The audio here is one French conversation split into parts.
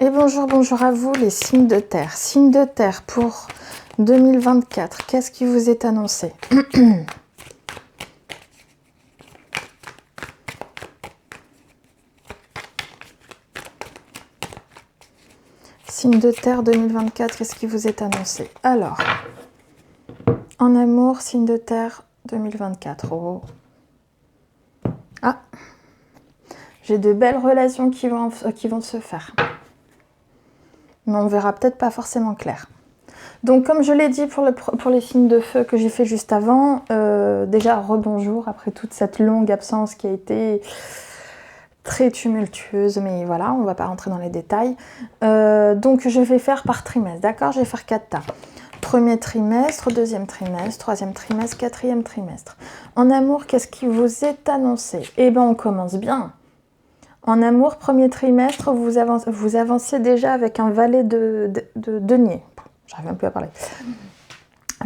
Et bonjour à vous les signes de terre. Signes de terre pour 2024, qu'est-ce qui vous est annoncé? Signe de terre 2024, qu'est-ce qui vous est annoncé? Alors, en amour, signe de terre 2024. Oh. Ah, j'ai de belles relations qui vont se faire. Mais on verra peut-être pas forcément clair. Donc comme je l'ai dit pour les signes de feu que j'ai fait juste avant, déjà rebonjour après toute cette longue absence qui a été très tumultueuse, mais voilà, on va pas rentrer dans les détails. Donc je vais faire par trimestre, d'accord? Je vais faire 4 tas. Premier trimestre, deuxième trimestre, troisième trimestre, quatrième trimestre. En amour, qu'est-ce qui vous est annoncé? Eh bien, on commence bien. En amour, premier trimestre, vous avancez déjà avec un valet de denier. J'arrive même plus à parler.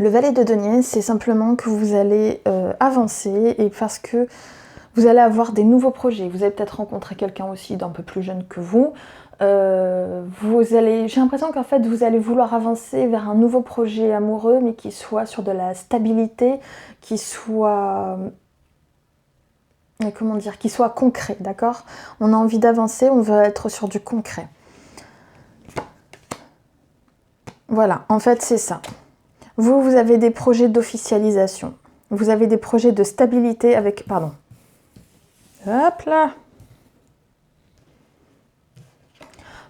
Le valet de denier, c'est simplement que vous allez avancer et parce que vous allez avoir des nouveaux projets. Vous allez peut-être rencontrer quelqu'un aussi d'un peu plus jeune que vous. J'ai l'impression qu'en fait, vous allez vouloir avancer vers un nouveau projet amoureux, mais qui soit sur de la stabilité, qui soit... comment dire, qui soit concret, d'accord? On a envie d'avancer, on veut être sur du concret. Voilà, en fait, c'est ça. Vous avez des projets d'officialisation. Vous avez des projets de stabilité avec... Pardon. Hop là!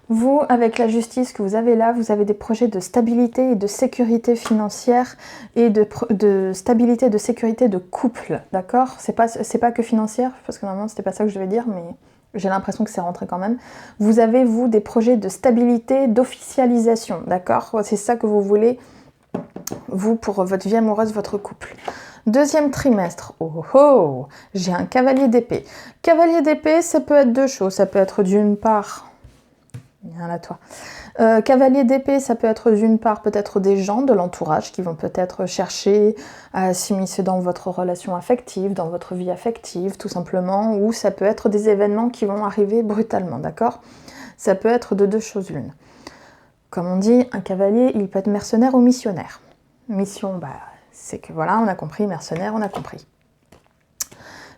Vous, avec la justice que vous avez là, vous avez des projets de stabilité et de sécurité financière et de stabilité et de sécurité de couple, d'accord? C'est pas que financière, parce que normalement c'était pas ça que je devais dire, mais j'ai l'impression que c'est rentré quand même. Vous avez, vous, des projets de stabilité, d'officialisation, d'accord? C'est ça que vous voulez, vous, pour votre vie amoureuse, votre couple. Deuxième trimestre, oh oh, j'ai un cavalier d'épée. Cavalier d'épée, ça peut être deux choses. Ça peut être d'une part... Viens là, toi. Cavalier d'épée, ça peut être d'une part peut-être des gens de l'entourage qui vont peut-être chercher à s'immiscer dans votre relation affective, dans votre vie affective, tout simplement, ou ça peut être des événements qui vont arriver brutalement, d'accord? Ça peut être de deux choses l'une. Comme on dit, un cavalier, il peut être mercenaire ou missionnaire. Mission, bah, c'est que voilà, on a compris, mercenaire, on a compris.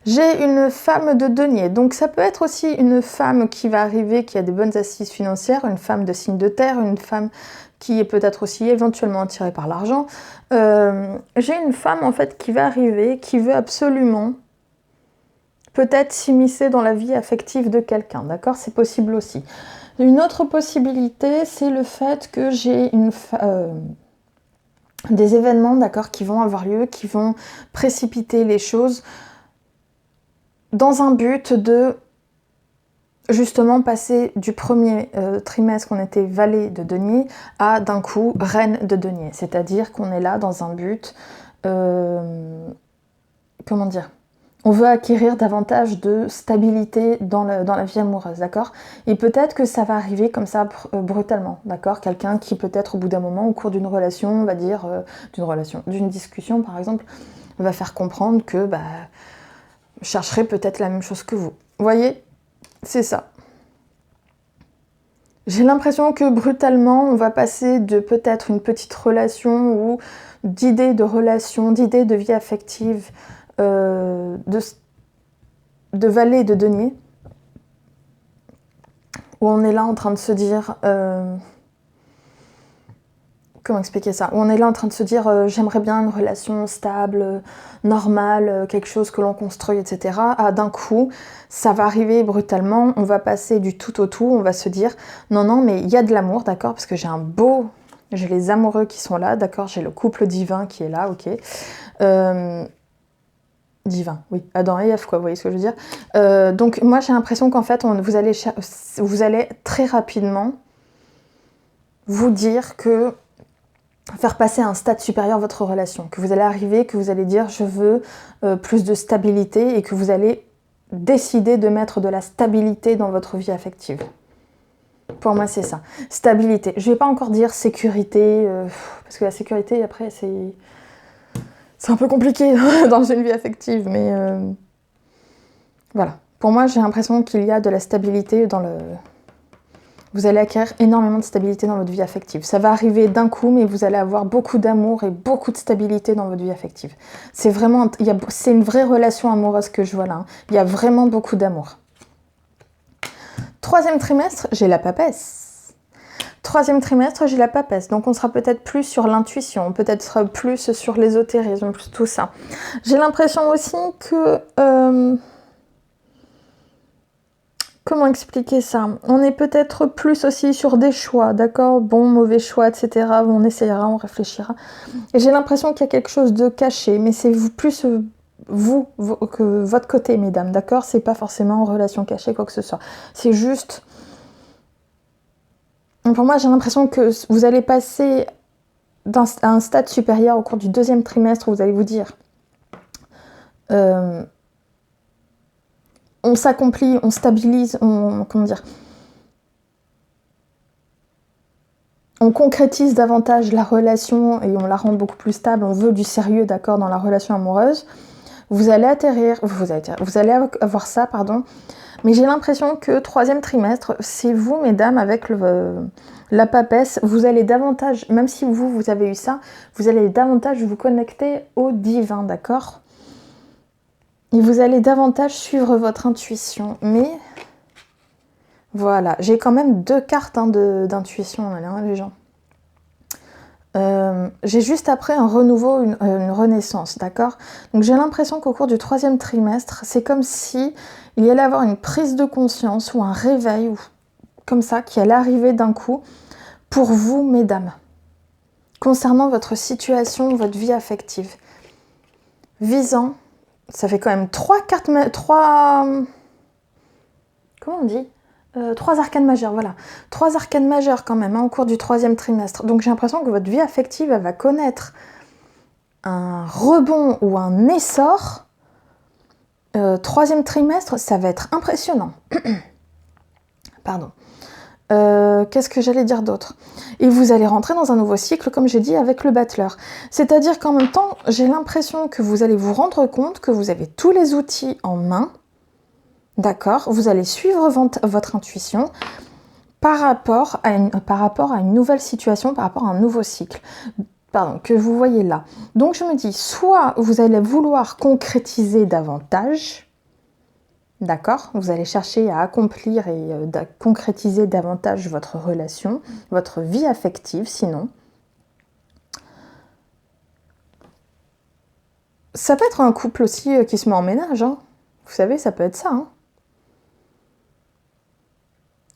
J'ai une femme de denier, donc ça peut être aussi une femme qui va arriver, qui a des bonnes assises financières, une femme de signe de terre, une femme qui est peut-être aussi éventuellement attirée par l'argent. J'ai une femme en fait qui va arriver, qui veut absolument peut-être s'immiscer dans la vie affective de quelqu'un, d'accord? C'est possible aussi. Une autre possibilité, c'est le fait que j'ai des événements, d'accord, qui vont avoir lieu, qui vont précipiter les choses dans un but de justement passer du premier trimestre qu'on était valet de denier à d'un coup reine de denier. C'est-à-dire qu'on est là dans un but, comment dire, on veut acquérir davantage de stabilité dans la vie amoureuse, d'accord? Et peut-être que ça va arriver comme ça brutalement, d'accord? Quelqu'un qui peut-être au bout d'un moment, au cours d'une relation, on va dire, d'une discussion par exemple, va faire comprendre que chercherait peut-être la même chose que vous. Vous voyez, c'est ça. J'ai l'impression que brutalement, on va passer de peut-être une petite relation ou d'idées de relation, d'idées de vie affective, de valet et de denier, où on est là en train de se dire... comment expliquer ça? On est là en train de se dire j'aimerais bien une relation stable, normale, quelque chose que l'on construit, etc. Ah, d'un coup, ça va arriver brutalement, on va passer du tout au tout, on va se dire non, mais il y a de l'amour, d'accord? Parce que j'ai les amoureux qui sont là, d'accord? J'ai le couple divin qui est là, ok? Divin, oui, Adam et Ève, quoi, vous voyez ce que je veux dire? Donc moi j'ai l'impression qu'en fait, vous allez très rapidement vous dire que faire passer à un stade supérieur votre relation, que vous allez arriver, que vous allez dire je veux plus de stabilité et que vous allez décider de mettre de la stabilité dans votre vie affective. Pour moi c'est ça, stabilité. Je vais pas encore dire sécurité, parce que la sécurité après c'est un peu compliqué dans une vie affective, mais voilà. Pour moi j'ai l'impression qu'il y a de la stabilité dans Vous allez acquérir énormément de stabilité dans votre vie affective. Ça va arriver d'un coup, mais vous allez avoir beaucoup d'amour et beaucoup de stabilité dans votre vie affective. C'est vraiment, c'est une vraie relation amoureuse que je vois là. Hein. Il y a vraiment beaucoup d'amour. Troisième trimestre, j'ai la papesse. Troisième trimestre, j'ai la papesse. Donc on sera peut-être plus sur l'intuition, peut-être plus sur l'ésotérisme, tout ça. J'ai l'impression aussi que... comment expliquer ça? On est peut-être plus aussi sur des choix, d'accord? Bon, mauvais choix, etc. On essayera, on réfléchira. Et j'ai l'impression qu'il y a quelque chose de caché, mais c'est plus vous que votre côté, mesdames, d'accord? C'est pas forcément en relation cachée, quoi que ce soit. C'est juste... Pour moi, j'ai l'impression que vous allez passer à un stade supérieur au cours du deuxième trimestre, où vous allez vous dire... on s'accomplit, on stabilise, comment dire, on concrétise davantage la relation et on la rend beaucoup plus stable, on veut du sérieux, d'accord, dans la relation amoureuse. Vous allez avoir ça, pardon. Mais j'ai l'impression que troisième trimestre, c'est vous, mesdames, avec la papesse, vous allez davantage, même si vous avez eu ça, vous allez davantage vous connecter au divin, d'accord? Et vous allez davantage suivre votre intuition. Mais voilà, j'ai quand même 2 cartes hein, d'intuition, hein, les gens. J'ai juste après un renouveau, une renaissance, d'accord? Donc j'ai l'impression qu'au cours du troisième trimestre, c'est comme si il y allait avoir une prise de conscience ou un réveil, ou comme ça, qui allait arriver d'un coup pour vous, mesdames, concernant votre situation, votre vie affective. Visant, ça fait quand même 3 cartes, 3... Comment on dit 3 arcanes majeures, voilà. 3 arcanes majeures quand même, hein, au cours du troisième trimestre. Donc j'ai l'impression que votre vie affective, elle va connaître un rebond ou un essor. Troisième trimestre, ça va être impressionnant. Pardon. Qu'est-ce que j'allais dire d'autre? Et vous allez rentrer dans un nouveau cycle, comme j'ai dit, avec le battleur. C'est-à-dire qu'en même temps, j'ai l'impression que vous allez vous rendre compte que vous avez tous les outils en main. D'accord, vous allez suivre votre intuition par rapport à une nouvelle situation, par rapport à un nouveau cycle, pardon, que vous voyez là. Donc je me dis, soit vous allez vouloir concrétiser davantage, d'accord, vous allez chercher à accomplir et à concrétiser davantage votre relation, votre vie affective, sinon. Ça peut être un couple aussi qui se met en ménage, hein. Vous savez, ça peut être ça, hein.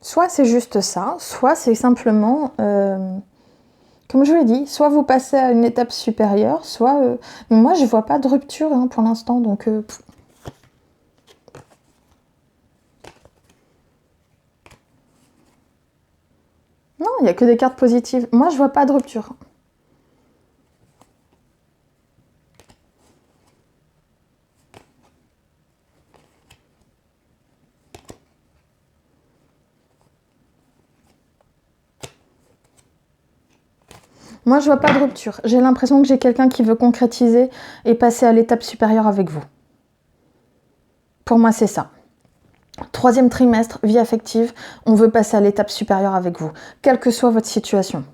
Soit c'est juste ça, soit c'est simplement, comme je vous l'ai dit, soit vous passez à une étape supérieure, soit... mais moi, je ne vois pas de rupture hein, pour l'instant, donc... Non, il n'y a que des cartes positives. Moi, je ne vois pas de rupture. Moi, je vois pas de rupture. J'ai l'impression que j'ai quelqu'un qui veut concrétiser et passer à l'étape supérieure avec vous. Pour moi, c'est ça. Troisième trimestre, vie affective, on veut passer à l'étape supérieure avec vous, quelle que soit votre situation.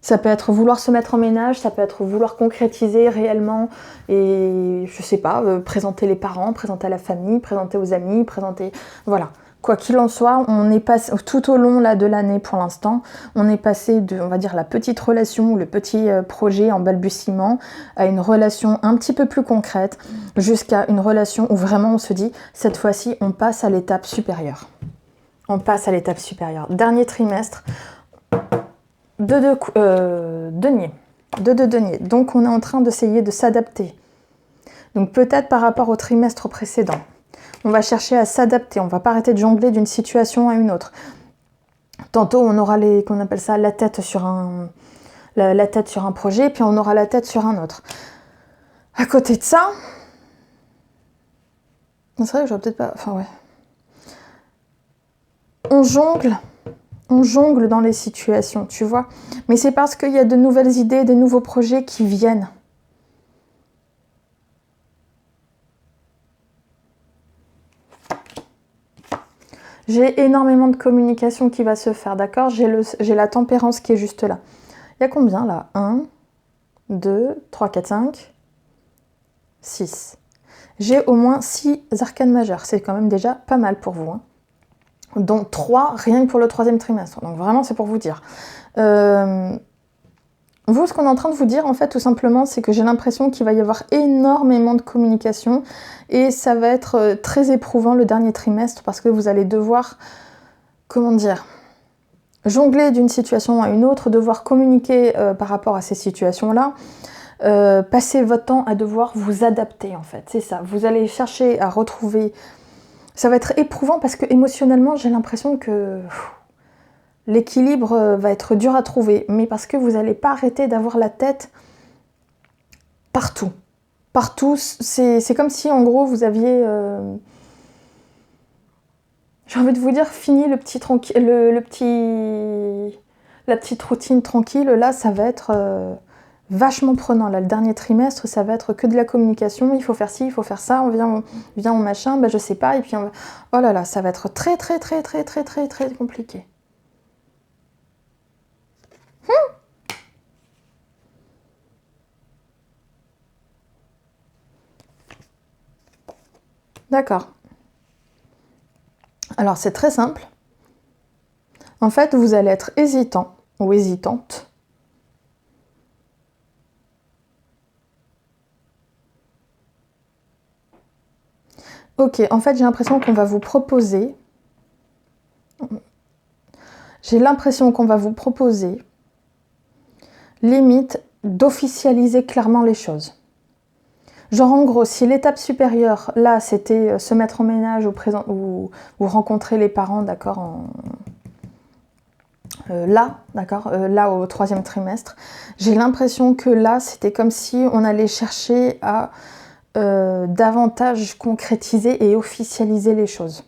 Ça peut être vouloir se mettre en ménage, ça peut être vouloir concrétiser réellement et, je sais pas, présenter les parents, présenter à la famille, présenter aux amis, présenter... Voilà. Quoi qu'il en soit, on est passé tout au long là, de l'année pour l'instant, on est passé de, on va dire, la petite relation ou le petit projet en balbutiement à une relation un petit peu plus concrète, jusqu'à une relation où vraiment on se dit, cette fois-ci, on passe à l'étape supérieure. On passe à l'étape supérieure. Dernier trimestre, denier. Donc on est en train d'essayer de s'adapter. Donc peut-être par rapport au trimestre précédent. On va chercher à s'adapter, on va pas arrêter de jongler d'une situation à une autre. Tantôt on aura qu'on appelle ça la tête sur un projet, puis on aura la tête sur un autre. À côté de ça, c'est vrai que j'aurais peut-être pas... Enfin ouais. On jongle dans les situations, tu vois. Mais c'est parce qu'il y a de nouvelles idées, des nouveaux projets qui viennent. J'ai énormément de communication qui va se faire, d'accord? J'ai la tempérance qui est juste là. Il y a combien là? 1, 2, 3, 4, 5, 6. J'ai au moins 6 arcanes majeures. C'est quand même déjà pas mal pour vous. Hein. Dont 3 rien que pour le 3e trimestre. Donc vraiment, c'est pour vous dire. Vous, ce qu'on est en train de vous dire, en fait, tout simplement, c'est que j'ai l'impression qu'il va y avoir énormément de communication et ça va être très éprouvant le dernier trimestre parce que vous allez devoir, comment dire, jongler d'une situation à une autre, devoir communiquer par rapport à ces situations-là, passer votre temps à devoir vous adapter, en fait. C'est ça. Vous allez chercher à retrouver... Ça va être éprouvant parce que émotionnellement, j'ai l'impression que... l'équilibre va être dur à trouver, mais parce que vous n'allez pas arrêter d'avoir la tête partout. Partout, c'est comme si en gros vous aviez, j'ai envie de vous dire, fini la petite routine tranquille. Là, ça va être vachement prenant. Là, le dernier trimestre, ça va être que de la communication. Il faut faire ci, il faut faire ça. On vient au machin, je sais pas. Et puis, oh là là, ça va être très compliqué. D'accord. Alors c'est très simple. En fait, vous allez être hésitant ou hésitante. Ok, en fait, j'ai l'impression qu'on va vous proposer... limite, d'officialiser clairement les choses. Genre en gros, si l'étape supérieure, là, c'était se mettre en ménage ou rencontrer les parents, d'accord, là, au 3e trimestre, j'ai l'impression que là, c'était comme si on allait chercher à davantage concrétiser et officialiser les choses.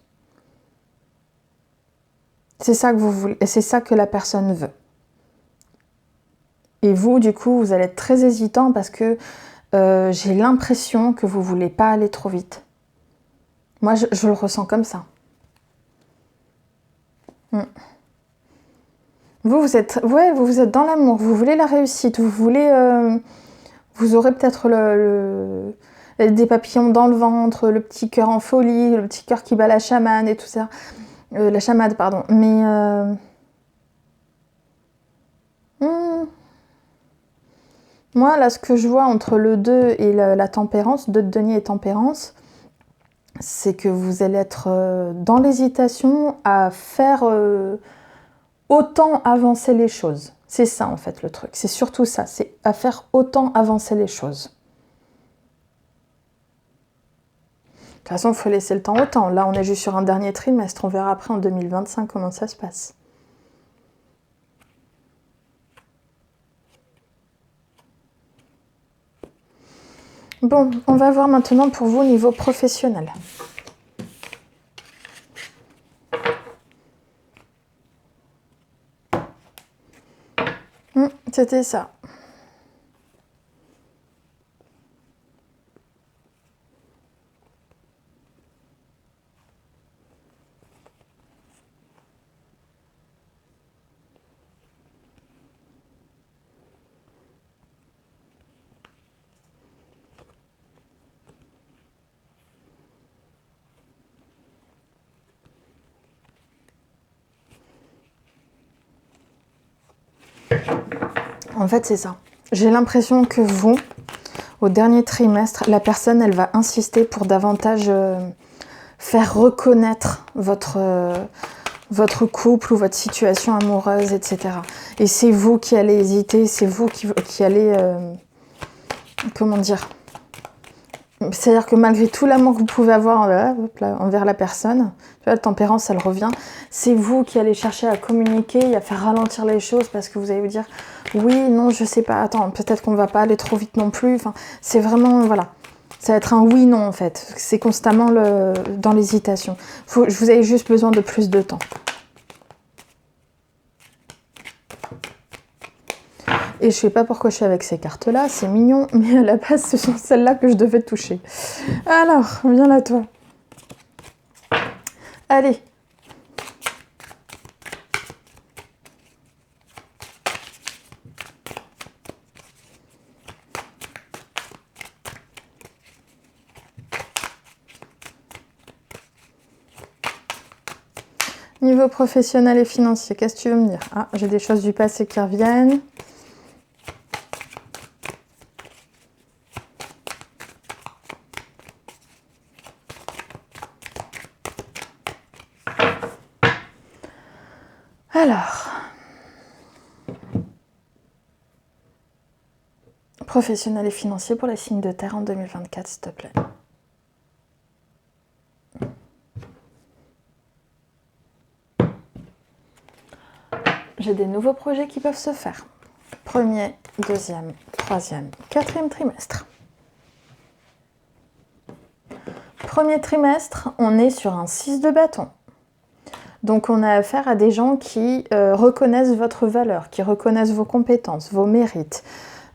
C'est ça que vous voulez, et c'est ça que la personne veut. Et vous, du coup, vous allez être très hésitant parce que j'ai l'impression que vous voulez pas aller trop vite. Moi, je le ressens comme ça. Vous êtes dans l'amour, vous voulez la réussite, vous voulez... vous aurez peut-être des papillons dans le ventre, le petit cœur en folie, le petit cœur qui bat la chamane et tout ça. La chamade, pardon. Mais... moi, là, ce que je vois entre le 2 et la tempérance, 2 de denier et tempérance, c'est que vous allez être dans l'hésitation à faire autant avancer les choses. C'est ça, en fait, le truc. C'est surtout ça, c'est à faire autant avancer les choses. De toute façon, il faut laisser le temps au temps. Là, on est juste sur un dernier trimestre. On verra après, en 2025, comment ça se passe. Bon, on va voir maintenant pour vous au niveau professionnel. C'était ça. En fait, c'est ça. J'ai l'impression que vous, au dernier trimestre, la personne, elle va insister pour davantage faire reconnaître votre couple ou votre situation amoureuse, etc. Et c'est vous qui allez hésiter, c'est vous qui allez... comment dire? C'est-à-dire que malgré tout l'amour que vous pouvez avoir envers la personne, tu vois, la tempérance, elle revient, c'est vous qui allez chercher à communiquer et à faire ralentir les choses parce que vous allez vous dire oui, non, je sais pas, attends, peut-être qu'on va pas aller trop vite non plus. Enfin, c'est vraiment, voilà, ça va être un oui-non en fait. C'est constamment dans l'hésitation. Vous avez juste besoin de plus de temps. Et je sais pas pourquoi je suis avec ces cartes-là, c'est mignon, mais à la base, ce sont celles-là que je devais toucher. Alors, viens là, toi. Allez. Niveau professionnel et financier, qu'est-ce que tu veux me dire? Ah, j'ai des choses du passé qui reviennent. Alors, professionnel et financier pour les signes de terre en 2024, s'il te plaît. J'ai des nouveaux projets qui peuvent se faire. Premier, deuxième, troisième, quatrième trimestre. Premier trimestre, on est sur un 6 de bâton. Donc on a affaire à des gens qui reconnaissent votre valeur, qui reconnaissent vos compétences, vos mérites.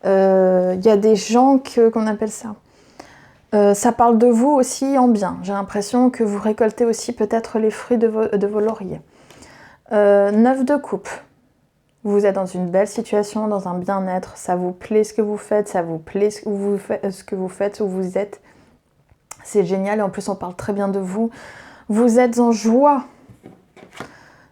Il y a des gens qu'on appelle ça. Ça parle de vous aussi en bien. J'ai l'impression que vous récoltez aussi peut-être les fruits de vos lauriers. 9 de coupe. Vous êtes dans une belle situation, dans un bien-être. Ça vous plaît ce que vous faites, ça vous plaît ce que vous faites, où vous êtes. C'est génial et en plus on parle très bien de vous. Vous êtes en joie.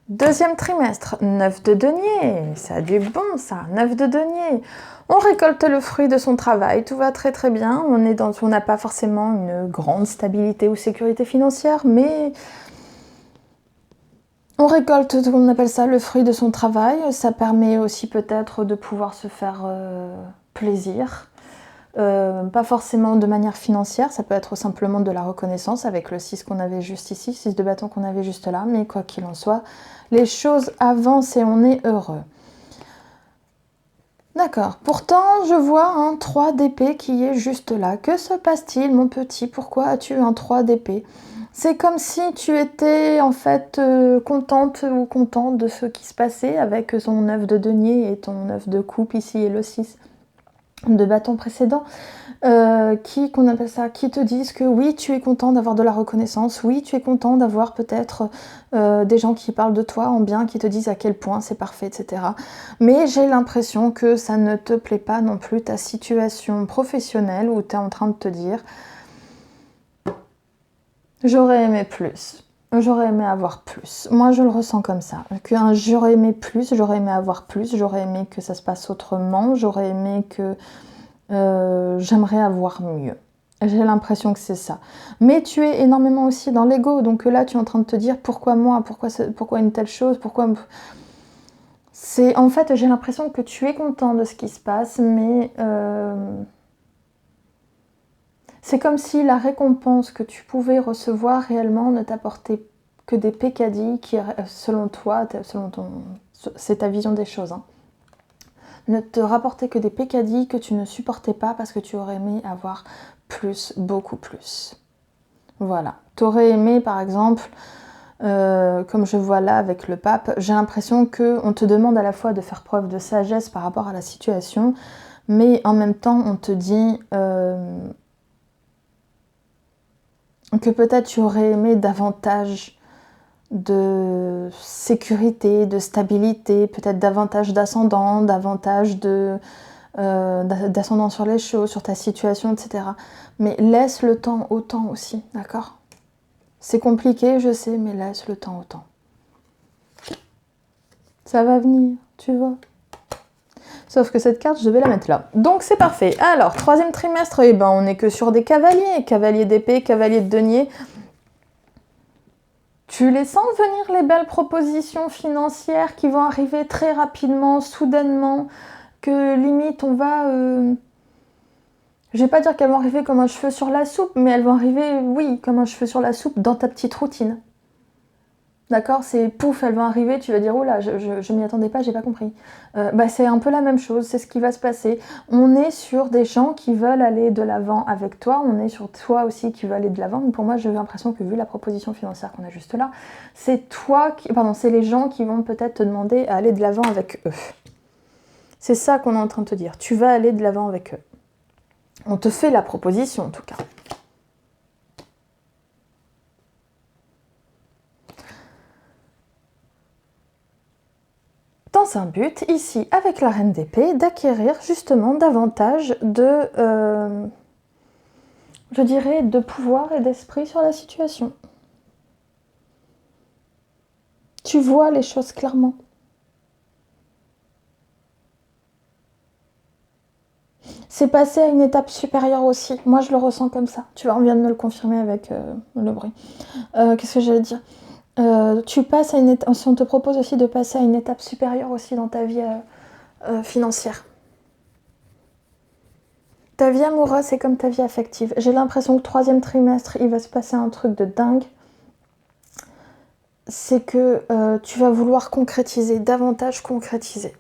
Deuxième trimestre, 9 de denier, ça a du bon ça, 9 de denier. On récolte le fruit de son travail, tout va très très bien. On n'a pas forcément une grande stabilité ou sécurité financière, mais on récolte, on appelle ça le fruit de son travail. Ça permet aussi peut-être de pouvoir se faire plaisir. Pas forcément de manière financière, ça peut être simplement de la reconnaissance avec le 6 qu'on avait juste ici, 6 de bâton qu'on avait juste là, mais quoi qu'il en soit, les choses avancent et on est heureux. D'accord, pourtant je vois un 3 d'épée qui est juste là. Que se passe-t-il mon petit? Pourquoi as-tu un 3 d'épée? C'est comme si tu étais en fait contente ou content de ce qui se passait avec son 9 de denier et ton 9 de coupe ici et le 6 de bâton précédent, qui te disent que oui, tu es content d'avoir de la reconnaissance, oui, tu es content d'avoir peut-être des gens qui parlent de toi en bien, qui te disent à quel point c'est parfait, etc. Mais j'ai l'impression que ça ne te plaît pas non plus, ta situation professionnelle, où tu es en train de te dire « j'aurais aimé plus ». J'aurais aimé avoir plus. Moi, je le ressens comme ça. J'aurais aimé plus, j'aurais aimé avoir plus, j'aurais aimé que ça se passe autrement, j'aurais aimé que... j'aimerais avoir mieux. J'ai l'impression que c'est ça. Mais tu es énormément aussi dans l'ego. Donc là, tu es en train de te dire pourquoi moi, pourquoi une telle chose, pourquoi... En fait, j'ai l'impression que tu es content de ce qui se passe, mais... c'est comme si la récompense que tu pouvais recevoir réellement ne t'apportait que des pécadilles qui, selon toi, c'est ta vision des choses, hein, ne te rapportaient que des pécadilles que tu ne supportais pas parce que tu aurais aimé avoir plus, beaucoup plus. Voilà. Tu aurais aimé, par exemple, comme je vois là avec le pape, j'ai l'impression qu'on te demande à la fois de faire preuve de sagesse par rapport à la situation, mais en même temps, on te dit... que peut-être tu aurais aimé davantage de sécurité, de stabilité, peut-être davantage d'ascendant, davantage d'ascendant sur les choses, sur ta situation, etc. Mais laisse le temps au temps aussi, d'accord? C'est compliqué, je sais, mais laisse le temps au temps. Ça va venir, tu vois. Sauf que cette carte, je vais la mettre là. Donc c'est parfait. Alors, troisième trimestre, eh ben, on n'est que sur des cavaliers. Cavalier d'épée, cavalier de denier. Tu les sens venir, les belles propositions financières qui vont arriver très rapidement, soudainement, que limite on va... Je vais pas dire qu'elles vont arriver comme un cheveu sur la soupe, mais elles vont arriver, oui, comme un cheveu sur la soupe dans ta petite routine. D'accord? C'est pouf, elles vont arriver, tu vas dire, oh là, je m'y attendais pas, j'ai pas compris. C'est un peu la même chose, c'est ce qui va se passer. On est sur des gens qui veulent aller de l'avant avec toi, on est sur toi aussi qui veut aller de l'avant, mais pour moi, j'ai l'impression que vu la proposition financière qu'on a juste là, c'est c'est les gens qui vont peut-être te demander à aller de l'avant avec eux. C'est ça qu'on est en train de te dire, tu vas aller de l'avant avec eux. On te fait la proposition en tout cas. Dans un but, ici, avec la reine d'épée, d'acquérir justement davantage de, je dirais, de pouvoir et d'esprit sur la situation. Tu vois les choses clairement. C'est passé à une étape supérieure aussi. Moi, je le ressens comme ça. Tu vois, on vient de me le confirmer avec le bruit. Qu'est-ce que j'allais dire? Tu passes à une étape. Si on te propose aussi de passer à une étape supérieure aussi dans ta vie financière. Ta vie amoureuse, c'est comme ta vie affective. J'ai l'impression que le troisième trimestre, il va se passer un truc de dingue. C'est que tu vas vouloir concrétiser, davantage concrétiser.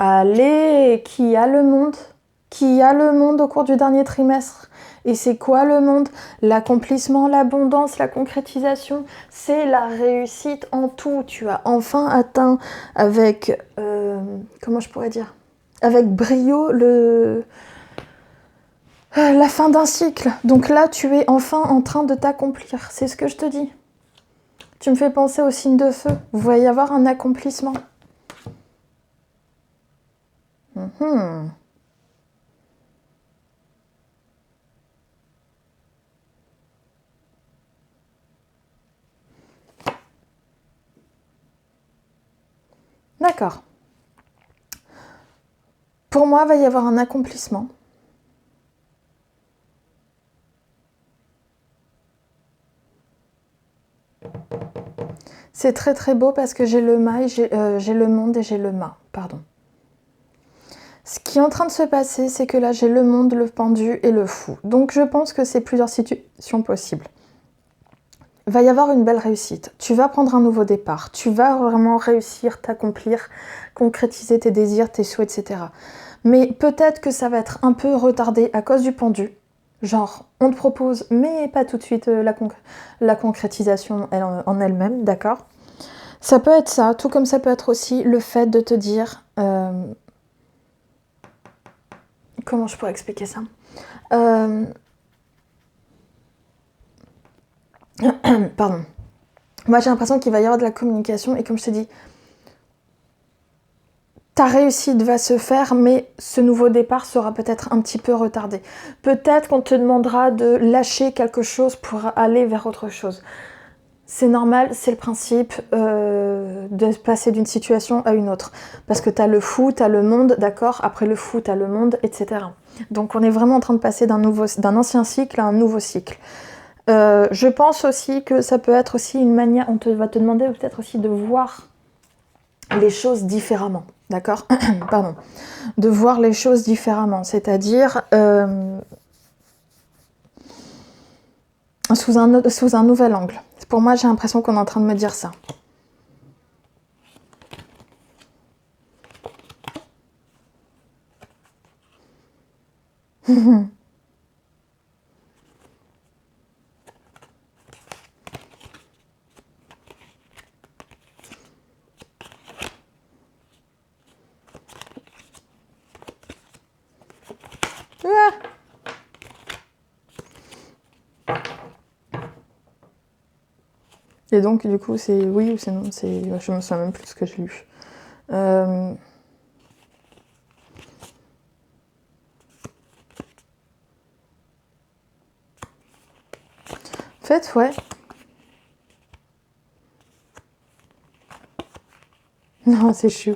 Allez, qui a le monde? Qui a le monde au cours du dernier trimestre? Et c'est quoi le monde? L'accomplissement, l'abondance, la concrétisation, c'est la réussite en tout. Tu as enfin atteint avec, comment je pourrais dire? Avec brio la fin d'un cycle. Donc là, tu es enfin en train de t'accomplir. C'est ce que je te dis. Tu me fais penser au signe de feu. Vous voyez y avoir un accomplissement. D'accord. Pour moi, il va y avoir un accomplissement. C'est très très beau parce que j'ai le mât, j'ai le monde et j'ai le mât. Pardon. Ce qui est en train de se passer, c'est que là, j'ai le monde, le pendu et le fou. Donc, je pense que c'est plusieurs situations possibles. Il va y avoir une belle réussite. Tu vas prendre un nouveau départ. Tu vas vraiment réussir, t'accomplir, concrétiser tes désirs, tes souhaits, etc. Mais peut-être que ça va être un peu retardé à cause du pendu. Genre, on te propose, mais pas tout de suite la concrétisation en elle-même, d'accord? Ça peut être ça, tout comme ça peut être aussi le fait de te dire... comment je pourrais expliquer ça? Pardon. Moi, j'ai l'impression qu'il va y avoir de la communication et comme je te dis, ta réussite va se faire, mais ce nouveau départ sera peut-être un petit peu retardé. Peut-être qu'on te demandera de lâcher quelque chose pour aller vers autre chose. C'est normal, c'est le principe de passer d'une situation à une autre. Parce que tu as le fou, tu as le monde, d'accord? Après le fou, tu as le monde, etc. Donc on est vraiment en train de passer d'un ancien cycle à un nouveau cycle. Je pense aussi que ça peut être aussi une manière, va te demander peut-être aussi de voir les choses différemment, d'accord? Pardon. De voir les choses différemment, c'est-à-dire sous un nouvel angle. Pour moi, j'ai l'impression qu'on est en train de me dire ça. Et donc, du coup, c'est oui ou c'est non? Je me souviens même plus de ce que j'ai lu. En fait, ouais. Non, c'est chou.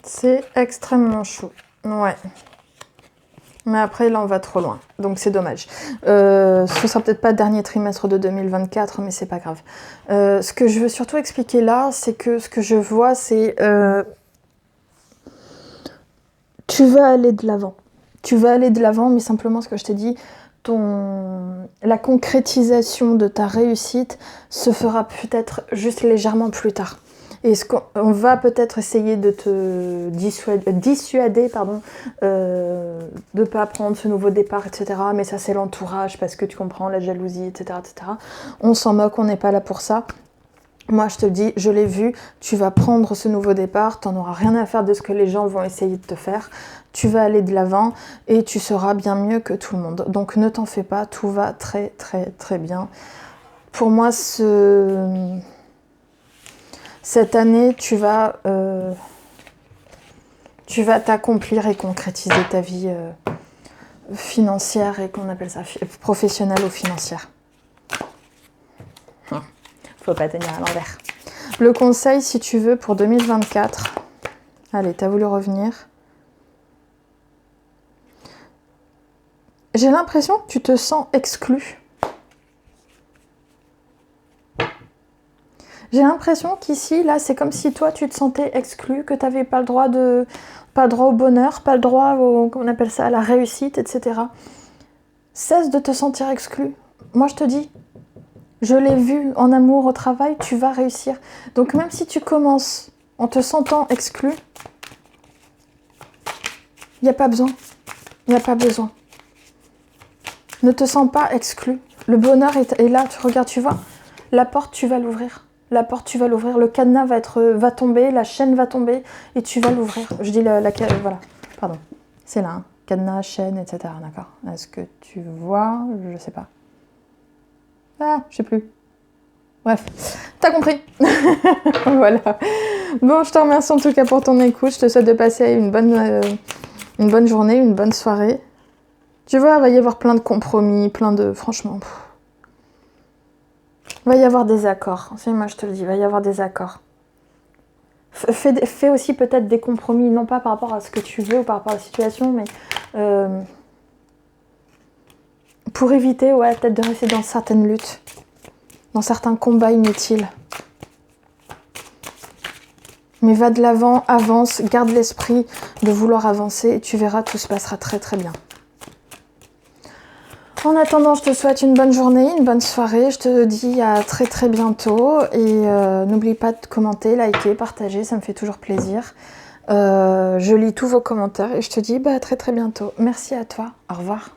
C'est extrêmement chou. Ouais. Mais après, là, on va trop loin. Donc, c'est dommage. Ce sera peut-être pas le dernier trimestre de 2024, mais c'est pas grave. Ce que je veux surtout expliquer là, c'est que ce que je vois, c'est... tu vas aller de l'avant. Tu vas aller de l'avant, mais simplement, ce que je t'ai dit, la concrétisation de ta réussite se fera peut-être juste légèrement plus tard. Et on va peut-être essayer de te dissuader de ne pas prendre ce nouveau départ, etc. Mais ça, c'est l'entourage, parce que tu comprends, la jalousie, etc. etc. On s'en moque, on n'est pas là pour ça. Moi, je te le dis, je l'ai vu, tu vas prendre ce nouveau départ, tu n'en auras rien à faire de ce que les gens vont essayer de te faire. Tu vas aller de l'avant et tu seras bien mieux que tout le monde. Donc ne t'en fais pas, tout va très très très bien. Pour moi, cette année, tu vas t'accomplir et concrétiser ta vie financière et qu'on appelle ça professionnelle ou financière. Faut pas tenir à l'envers. Le conseil, si tu veux, pour 2024. Allez, t'as voulu revenir. J'ai l'impression que tu te sens exclu. J'ai l'impression qu'ici, là, c'est comme si toi, tu te sentais exclu, que tu n'avais pas le droit au bonheur, pas le droit au, comment on appelle ça, à la réussite, etc. Cesse de te sentir exclu. Moi, je te dis, je l'ai vu en amour, au travail, tu vas réussir. Donc, même si tu commences en te sentant exclu, il n'y a pas besoin. Il n'y a pas besoin. Ne te sens pas exclu. Le bonheur est là, tu regardes, tu vois, la porte, tu vas l'ouvrir. La porte, tu vas l'ouvrir, le cadenas va tomber, la chaîne va tomber et tu vas l'ouvrir. Je dis voilà, pardon. C'est là, hein. Cadenas, chaîne, etc. D'accord. Est-ce que tu vois? Je sais pas. Ah, je sais plus. Bref, t'as compris. Voilà. Bon, je te remercie en tout cas pour ton écoute. Je te souhaite de passer une bonne journée, une bonne soirée. Tu vois, il va y avoir plein de compromis, plein de... Franchement... Il va y avoir des accords. C'est moi, je te le dis, il va y avoir des accords. Fais aussi peut-être des compromis, non pas par rapport à ce que tu veux ou par rapport à la situation, mais pour éviter, ouais, peut-être de rester dans certaines luttes, dans certains combats inutiles. Mais va de l'avant, avance, garde l'esprit de vouloir avancer et tu verras, tout se passera très très bien. En attendant, je te souhaite une bonne journée, une bonne soirée. Je te dis à très très bientôt. Et n'oublie pas de commenter, liker, partager, ça me fait toujours plaisir. Je lis tous vos commentaires et je te dis à très très bientôt. Merci à toi. Au revoir.